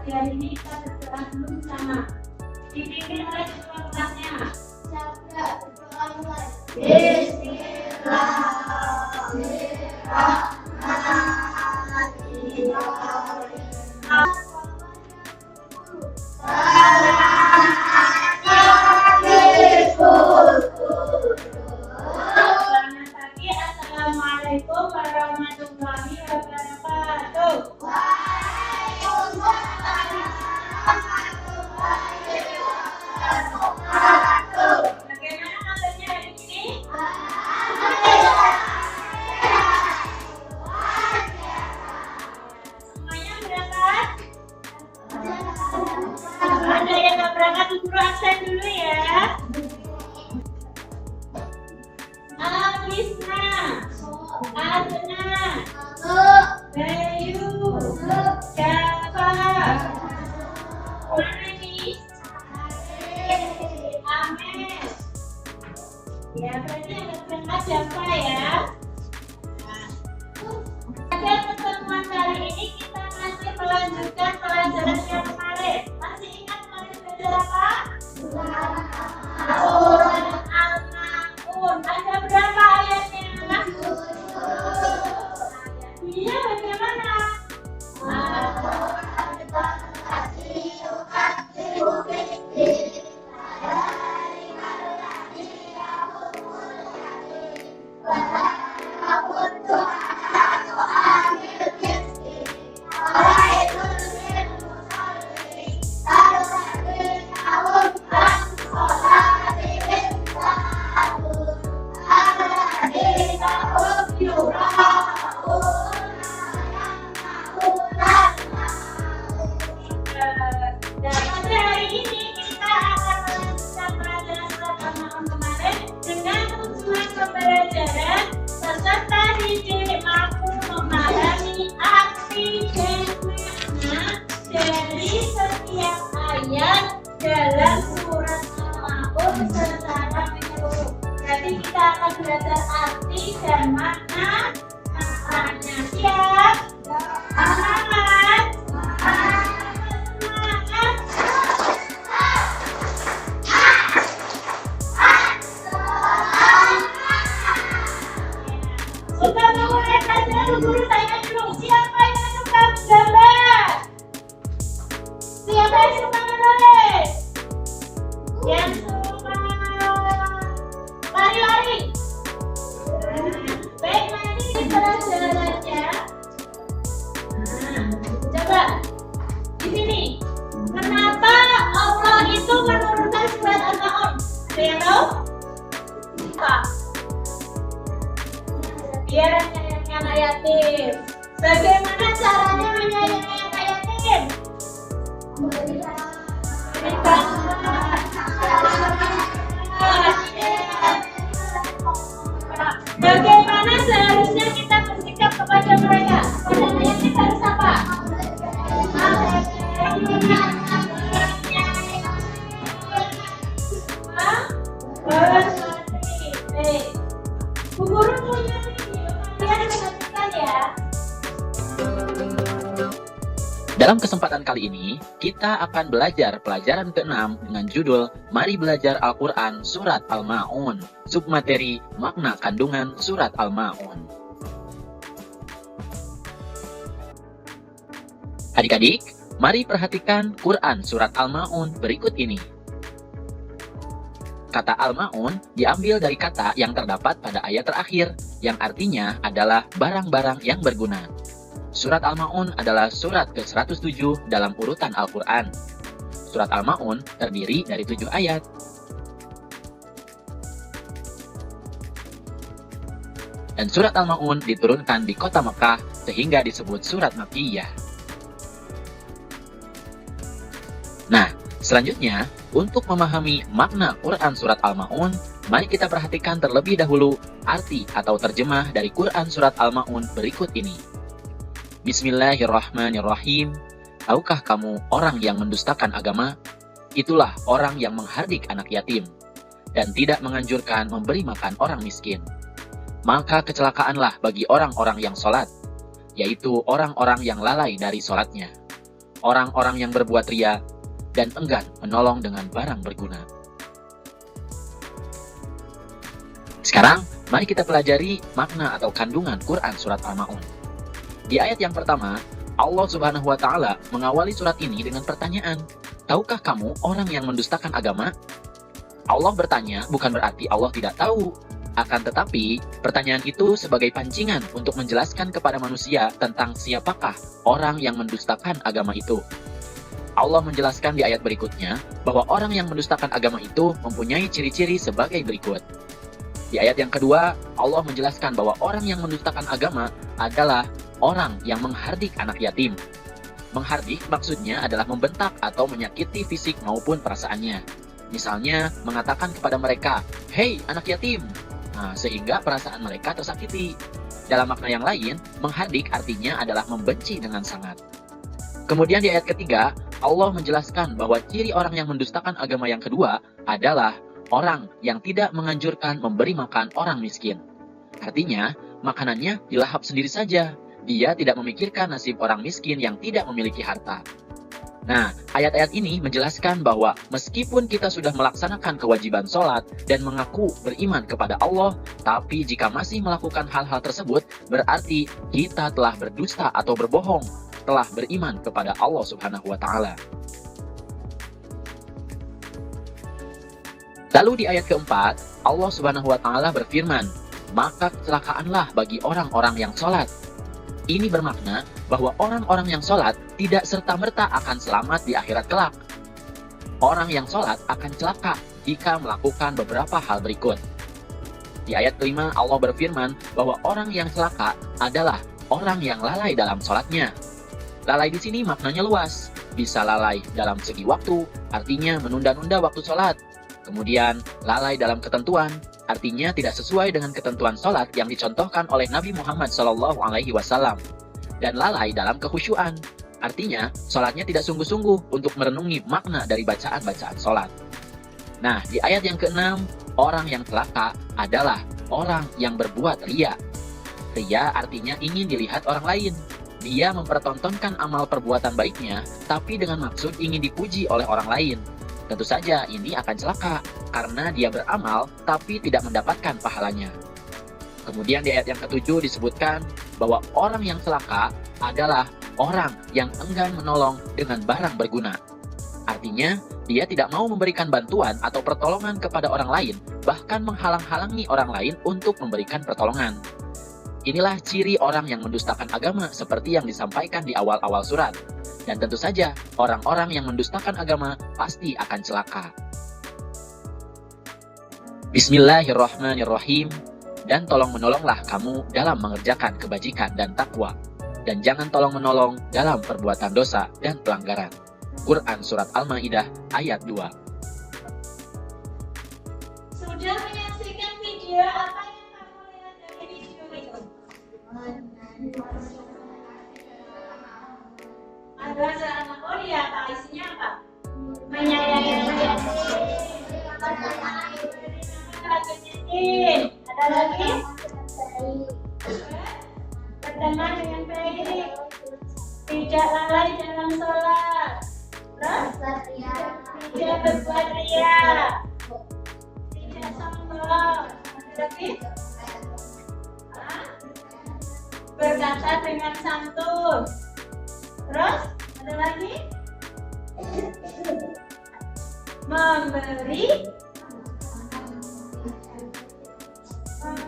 pagi hari ini kita berdoa dulu bersama. Dipimpin oleh ketua kelasnya. Sabda berdoa mulai. Selamat pagi, assalamualaikum warahmatullahi wabarakatuh. Bagaimana kabarnya hari ini? Semuanya berangkat? Ada yang nggak berangkat, guru absen dulu ya. Alisna, Adna, Bayu, Java, Manis, Ames. Ya, berarti yang nggak berangkat Java ya. Pada pertemuan kali ini kita masih melanjutkan pelajaran yang kemarin. Masih ingat kemarin belajar apa? Surat Al-Ma'un. Ada berapa ayatnya? Iya, bagaimana? Dan pada hari ini kita akan melanjutkan pelajaran surat Al-Ma'un kemarin dengan tujuan pembelajaran peserta didik mampu memahami arti dan makna dari setiap ayat dalam surat Al-Ma'un secara menyeluruh. Berarti kita akan belajar arti dan makna maknanya. Siap? Semangat! Untuk memulai pelajaran, guru tanya dulu, siapa yang suka gambar? Siapa yang suka menulis? Yang suka lari-lari? Baik, nanti pelajarannya. Coba di sini. Kenapa Allah itu menurunkan surat Al-Ma'un? Ada yang tahu? Apa? Biar menyayangi anak yatim. Bagaimana caranya menyayangi anak yatim? Bagaimana seharusnya kita bersikap kepada mereka? Pada anak yatim harus apa? Bu guru punya video, kalian perhatikan ya. Dalam kesempatan kali ini, kita akan belajar pelajaran ke-6 dengan judul Mari Belajar Al-Quran Surat Al-Ma'un, submateri makna kandungan Surat Al-Ma'un. Adik-adik, mari perhatikan Quran Surat Al-Ma'un berikut ini. Kata Al-Ma'un diambil dari kata yang terdapat pada ayat terakhir, yang artinya adalah barang-barang yang berguna. Surat Al-Ma'un adalah surat ke-107 dalam urutan Al-Quran. Surat Al-Ma'un terdiri dari 7 ayat. Dan surat Al-Ma'un diturunkan di kota Mekah sehingga disebut surat Makkiyah. Nah, selanjutnya, untuk memahami makna Quran Surat Al-Ma'un, mari kita perhatikan terlebih dahulu arti atau terjemah dari Quran Surat Al-Ma'un berikut ini. Bismillahirrahmanirrahim. Tahukah kamu orang yang mendustakan agama? Itulah orang yang menghardik anak yatim dan tidak menganjurkan memberi makan orang miskin. Maka kecelakaanlah bagi orang-orang yang sholat, yaitu orang-orang yang lalai dari sholatnya. orang-orang yang berbuat ria, dan enggan menolong dengan barang berguna. Sekarang, mari kita pelajari makna atau kandungan Quran Surat Al-Ma'un. Di ayat yang pertama, Allah Subhanahu wa Ta'ala mengawali surat ini dengan pertanyaan, "Tahukah kamu orang yang mendustakan agama?" Allah bertanya bukan berarti Allah tidak tahu. Akan tetapi, pertanyaan itu sebagai pancingan untuk menjelaskan kepada manusia tentang siapakah orang yang mendustakan agama itu. Allah menjelaskan di ayat berikutnya bahwa orang yang mendustakan agama itu mempunyai ciri-ciri sebagai berikut. Di ayat yang kedua, Allah menjelaskan bahwa orang yang mendustakan agama adalah orang yang menghardik anak yatim. Menghardik maksudnya adalah membentak atau menyakiti fisik maupun perasaannya. Misalnya, mengatakan kepada mereka, "Hei anak yatim!" Nah, sehingga perasaan mereka tersakiti. Dalam makna yang lain, menghardik artinya adalah membenci dengan sangat. Kemudian di ayat ketiga, Allah menjelaskan bahwa ciri orang yang mendustakan agama yang kedua adalah orang yang tidak menganjurkan memberi makan orang miskin. Artinya, makanannya dilahap sendiri saja. Dia tidak memikirkan nasib orang miskin yang tidak memiliki harta. Nah, ayat-ayat ini menjelaskan bahwa meskipun kita sudah melaksanakan kewajiban sholat dan mengaku beriman kepada Allah, tapi jika masih melakukan hal-hal tersebut, berarti kita telah berdusta atau berbohong, telah beriman kepada Allah Subhanahu wa Ta'ala. Lalu di ayat keempat, Allah Subhanahu wa Ta'ala berfirman, "Maka kecelakaanlah bagi orang-orang yang sholat." Ini bermakna bahwa orang-orang yang sholat tidak serta-merta akan selamat di akhirat kelak. Orang yang sholat akan celaka jika melakukan beberapa hal berikut. Di ayat kelima, Allah berfirman bahwa orang yang celaka adalah orang yang lalai dalam sholatnya. Lalai di sini maknanya luas. Bisa lalai dalam segi waktu, artinya menunda-nunda waktu sholat. Kemudian, lalai dalam ketentuan, artinya tidak sesuai dengan ketentuan sholat yang dicontohkan oleh Nabi Muhammad SAW. Dan lalai dalam kekhusyuan, artinya sholatnya tidak sungguh-sungguh untuk merenungi makna dari bacaan-bacaan sholat. Nah, di ayat yang ke-6, orang yang celaka adalah orang yang berbuat riya. Riya artinya ingin dilihat orang lain. Dia mempertontonkan amal perbuatan baiknya, tapi dengan maksud ingin dipuji oleh orang lain. Tentu saja ini akan celaka, karena dia beramal tapi tidak mendapatkan pahalanya. Kemudian di ayat yang ke-7 disebutkan bahwa orang yang celaka adalah orang yang enggan menolong dengan barang berguna. Artinya, dia tidak mau memberikan bantuan atau pertolongan kepada orang lain, bahkan menghalang-halangi orang lain untuk memberikan pertolongan. Inilah ciri orang yang mendustakan agama seperti yang disampaikan di awal-awal surat. Dan tentu saja, orang-orang yang mendustakan agama pasti akan celaka. Bismillahirrahmanirrahim. Dan tolong-menolonglah kamu dalam mengerjakan kebajikan dan takwa. Dan jangan tolong-menolong dalam perbuatan dosa dan pelanggaran. Quran Surat Al-Ma'idah ayat 2. Sudah menyaksikan video apa yang kamu lihat dari video itu? Ada ceramah kodi apa? Isinya apa? Menyayangi anak yatim, ada lagi? Berteman dengan baik, tidak lalai dalam sholat, terus tidak berbuat ria, tidak sombong, ada lagi? Berkata dengan santun. Terus ada lagi?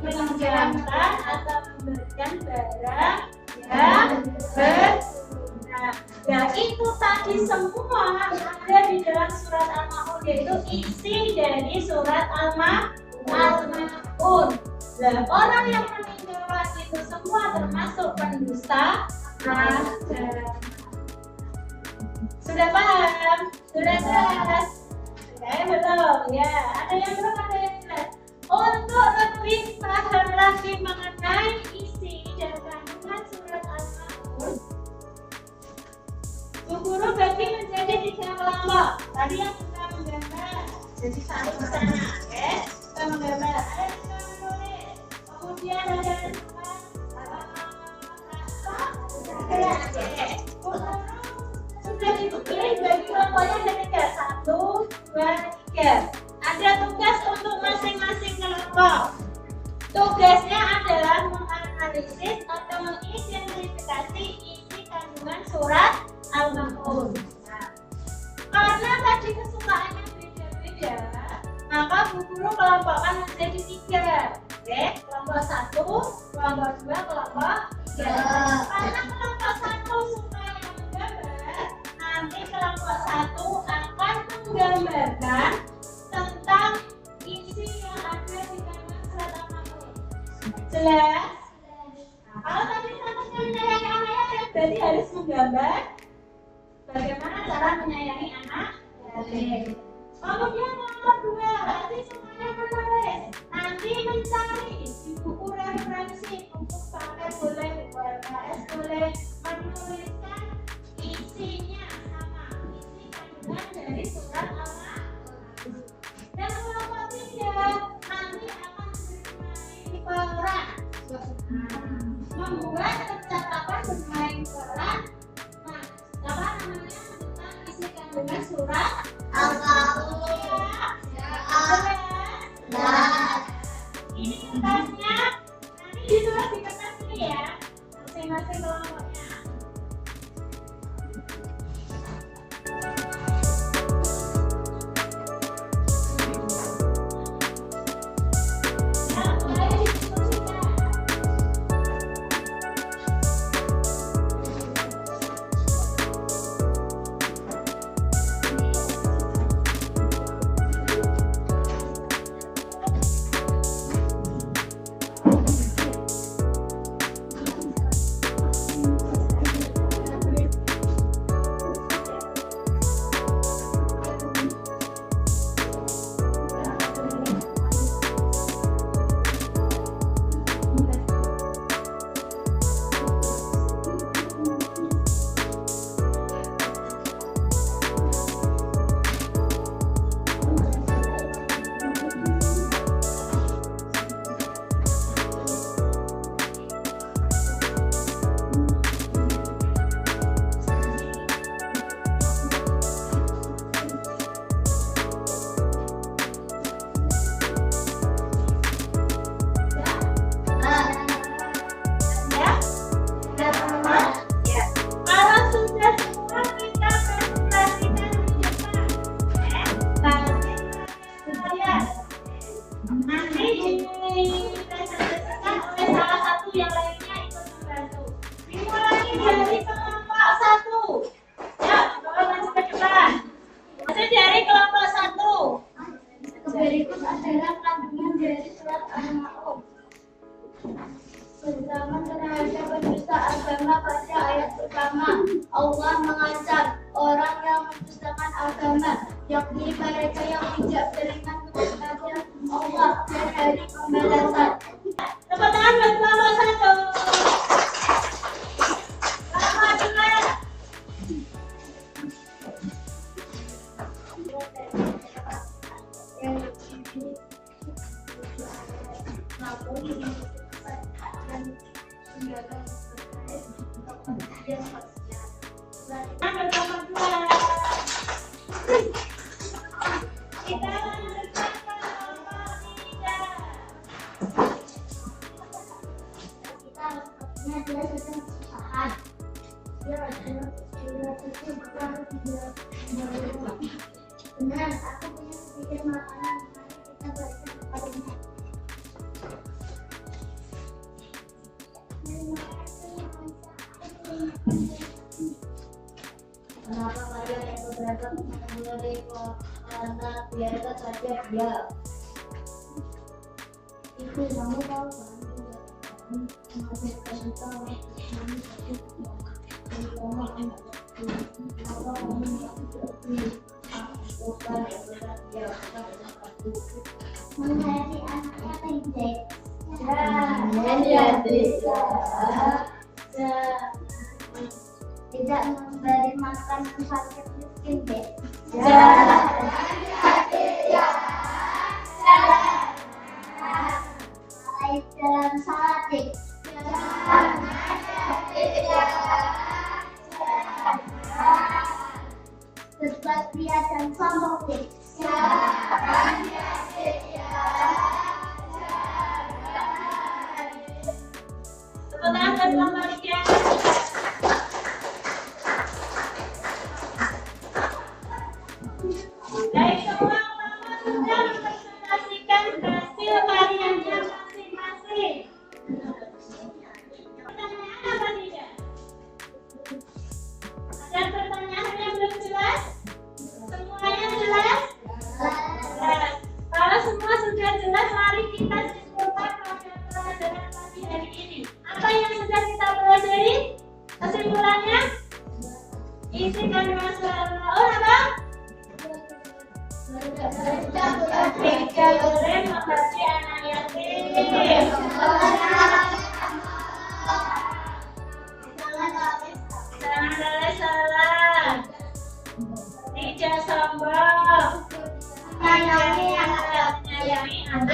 Meminjamkan atau memberikan barang yang berguna. Ya itu tadi semua ada di dalam surat Al-Ma'un, yaitu isi dari surat Al-Ma'un. Nah, orang yang meninjaukan itu semua termasuk pendusta agama. Sudah paham? Sudah jelas? Sudah belum? Ya, ada yang belum, ada yang jelas. Untuk lebih paham lagi mengenai isi dan kandungan surat Al-Ma'un, Bu Guru bagi menjadi 3 kelompok. Tadi yang sudah menggambar, jadi satu ke sana, oke? Kita menggambar, ada yang sudah menulis, kemudian ada yang sudah kelompoknya ada 3, 1, 2, 3. Ada tugas untuk masing-masing kelompok. Tugasnya adalah menganalisis atau mengidentifikasi isi kandungan surat Al-Ma'un. Nah, karena tadi kesukaannya beda-beda, maka Bu Guru kelompokkan menjadi 3. Oke, kelompok 1, kelompok 2, kelompok 3. Karena kelompok 1 suka yang menggambar, nanti kelompok 1 akan menggambarkan tentang isi yang ada di kandungan surat Al-Ma'un. Jelas? Nah, kalau tadi satunya menyayangi anaknya, berarti harus menggambar bagaimana cara menyayangi anak. Kemudian nomor 2, nanti semuanya menulis. Nanti mencari di buku referensi, buku paket boleh, buku LKS boleh, menuliskan isinya sama isi kandungan dari surat Al-Ma'un. Dan kelompok 3 nanti akan bermain peran, membuat percakapan bermain peran. Nah, apa namanya tentang isi kandungan surat Al-Ma'un. Ini kertasnya, nanti ditulis di kertas ini ya, masing-masing kelompoknya. Nah, mulai diskusikan. Berikut adalah kandungan dari surat Al-Ma'un. Penyerangan terhadap pendusta agama pada ayat pertama. Allah mengancam orang yang mendustakan agama, yakni mereka yang tidak beriman kepada Allah dan hari pembalasan. Tepuk tangan buat kelompok 1. Selamat dengar. Benar, aku punya sedikit makanan. Kita baca harinya. Kenapa kalian yang keberatan mengenai karena biarkan saja dia. Itu kamu tahu kan? Menghasilkan kita menjadi anaknya pendek. Tidak memberi makan fakir miskin deh. Dalam salat deh. Sebab isi kandungan surat Al-Maun apa? Tidak boleh membaca anak yatim. Jangan boleh salah. Tidak sombong. Menyayangi anak yatim.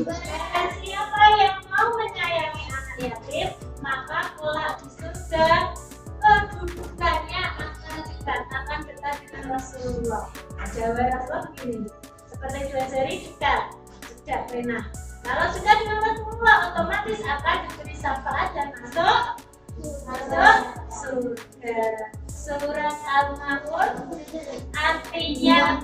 Dan siapa yang mau menyayangi anak yatim, maka kelak di surga kedudukannya akan dikatakan dekat dengan Rasulullah. Jawab Rasulullah begini, seperti diajari dekat sejak pena. Kalau sudah dengan Rasulullah, otomatis akan diberi syafaat dan masuk surga. Surat Al-Maun artinya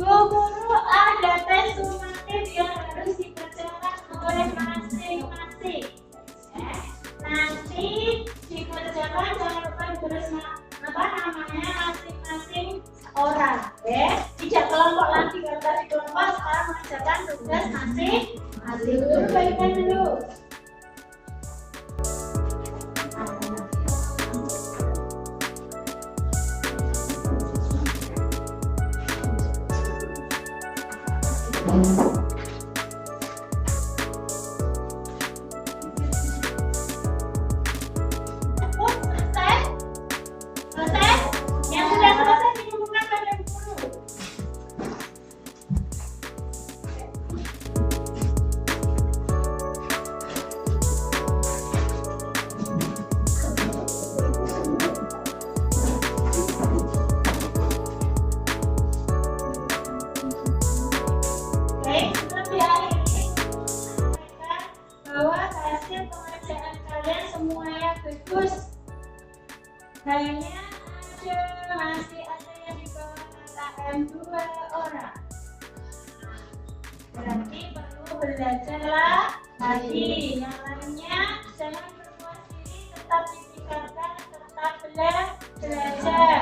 guru ada tes sumatif yang harus dikerjakan oleh masing-masing. Nanti dikerjakan jangan lupa ditulis masing-masing orang. Tidak kelompok lagi, kalau tadi kelompok sekarang mengerjakan tugas masing-masing. Guru bagikan dulu. Selesai? Yang sudah selesai dikumpulkan pada guru. Baik, sebelum diakhiri, bahwa hasil pengerjaan kalian semuanya bagus. Hanya masih ada yang di bawah KKM 2 orang. Berarti perlu belajar lagi. Yang lainnya jangan berpuas diri, tetap ditingkatkan, tetap belajar.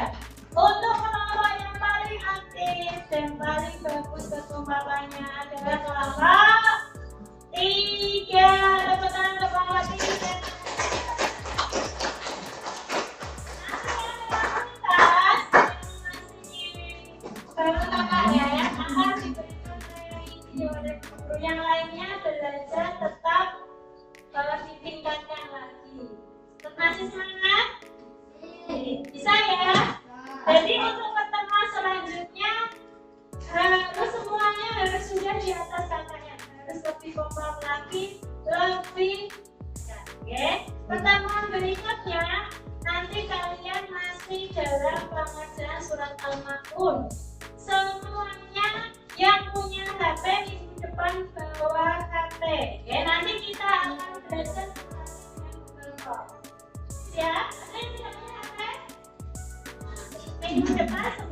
Untuk kelompok yang paling aktif dan paling bagus kekompakannya adalah kelompok 3. Tepuk tangan kelompok 3. Yang lainnya belajar tetap ditingkatkan lagi. Masih semangat? Bisa ya? Jadi untuk pertemuan selanjutnya harus semuanya harus sudah di atas kakaknya, harus lebih kompak lagi, lebih oke. Pertemuan berikutnya nanti kalian masih dalam pengerjaan surat Al-Maun. Semuanya yang punya HP di depan bawah HP. Nanti kita akan belajar dengan Google Form. Ya, ada yang tidak punya HP? Minggu depan